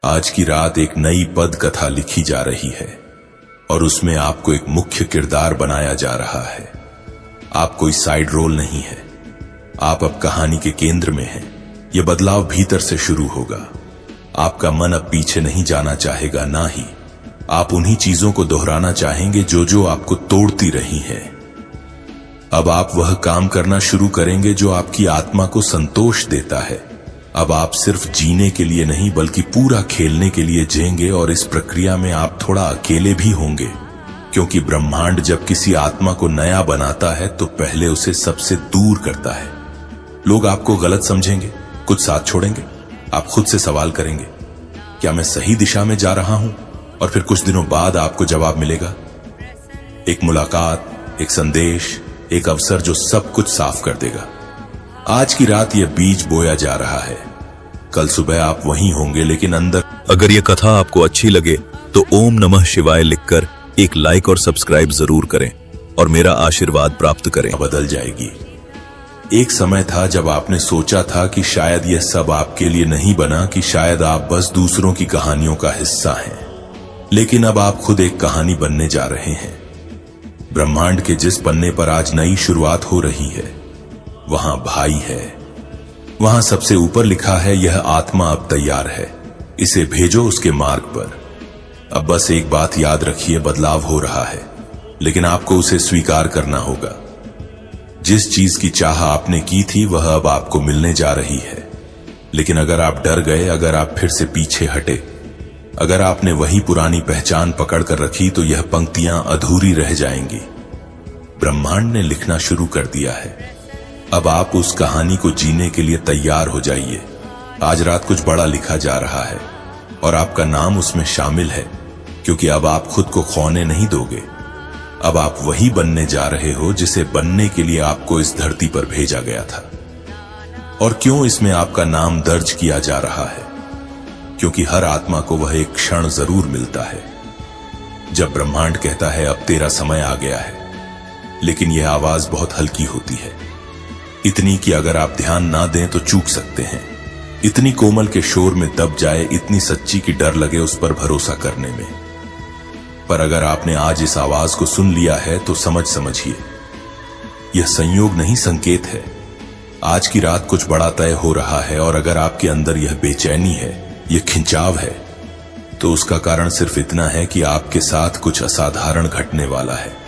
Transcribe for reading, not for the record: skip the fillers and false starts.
आज की रात एक नई पद कथा लिखी जा रही है और उसमें आपको एक मुख्य किरदार बनाया जा रहा है। आप कोई साइड रोल नहीं है, आप अब कहानी के केंद्र में हैं। यह बदलाव भीतर से शुरू होगा। आपका मन अब पीछे नहीं जाना चाहेगा, ना ही आप उन्हीं चीजों को दोहराना चाहेंगे जो आपको तोड़ती रही हैं। अब आप वह काम करना शुरू करेंगे जो आपकी आत्मा को संतोष देता है। अब आप सिर्फ जीने के लिए नहीं बल्कि पूरा खेलने के लिए जिएंगे, और इस प्रक्रिया में आप थोड़ा अकेले भी होंगे, क्योंकि ब्रह्मांड जब किसी आत्मा को नया बनाता है तो पहले उसे सबसे दूर करता है। लोग आपको गलत समझेंगे, कुछ साथ छोड़ेंगे। आप खुद से सवाल करेंगे, क्या मैं सही दिशा में जा रहा हूं? और फिर कुछ दिनों बाद आपको जवाब मिलेगा। एक मुलाकात, एक संदेश, एक अवसर जो सब कुछ साफ कर देगा। आज की रात यह बीज बोया जा रहा है। कल सुबह आप वहीं होंगे, लेकिन अंदर। अगर यह कथा आपको अच्छी लगे तो ओम नमः शिवाय लिखकर एक लाइक और सब्सक्राइब जरूर करें और मेरा आशीर्वाद प्राप्त करें। बदल जाएगी। एक समय था जब आपने सोचा था कि शायद यह सब आपके लिए नहीं बना, कि शायद आप बस दूसरों की कहानियों का हिस्सा हैं। लेकिन अब आप खुद एक कहानी बनने जा रहे हैं। ब्रह्मांड के जिस पन्ने पर आज नई शुरुआत हो रही है, वहां भाई है। वहां सबसे ऊपर लिखा है, यह आत्मा अब तैयार है, इसे भेजो उसके मार्ग पर। अब बस एक बात याद रखिए, बदलाव हो रहा है, लेकिन आपको उसे स्वीकार करना होगा। जिस चीज की चाह आपने की थी वह अब आपको मिलने जा रही है। लेकिन अगर आप डर गए, अगर आप फिर से पीछे हटे, अगर आपने वही पुरानी पहचान पकड़ कर रखी, तो यह पंक्तियां अधूरी रह जाएंगी। ब्रह्मांड ने लिखना शुरू कर दिया है। अब आप उस कहानी को जीने के लिए तैयार हो जाइए। आज रात कुछ बड़ा लिखा जा रहा है और आपका नाम उसमें शामिल है, क्योंकि अब आप खुद को खोने नहीं दोगे। अब आप वही बनने जा रहे हो जिसे बनने के लिए आपको इस धरती पर भेजा गया था। और क्यों इसमें आपका नाम दर्ज किया जा रहा है? क्योंकि हर आत्मा को वह एक क्षण जरूर मिलता है जब ब्रह्मांड कहता है, अब तेरा समय आ गया है। लेकिन यह आवाज बहुत हल्की होती है, इतनी कि अगर आप ध्यान ना दें तो चूक सकते हैं। इतनी कोमल के शोर में दब जाए, इतनी सच्ची कि डर लगे उस पर भरोसा करने में। पर अगर आपने आज इस आवाज को सुन लिया है तो समझिए, यह संयोग नहीं, संकेत है। आज की रात कुछ बड़ा तय हो रहा है, और अगर आपके अंदर यह बेचैनी है, यह खिंचाव है, तो उसका कारण सिर्फ इतना है कि आपके साथ कुछ असाधारण घटने वाला है।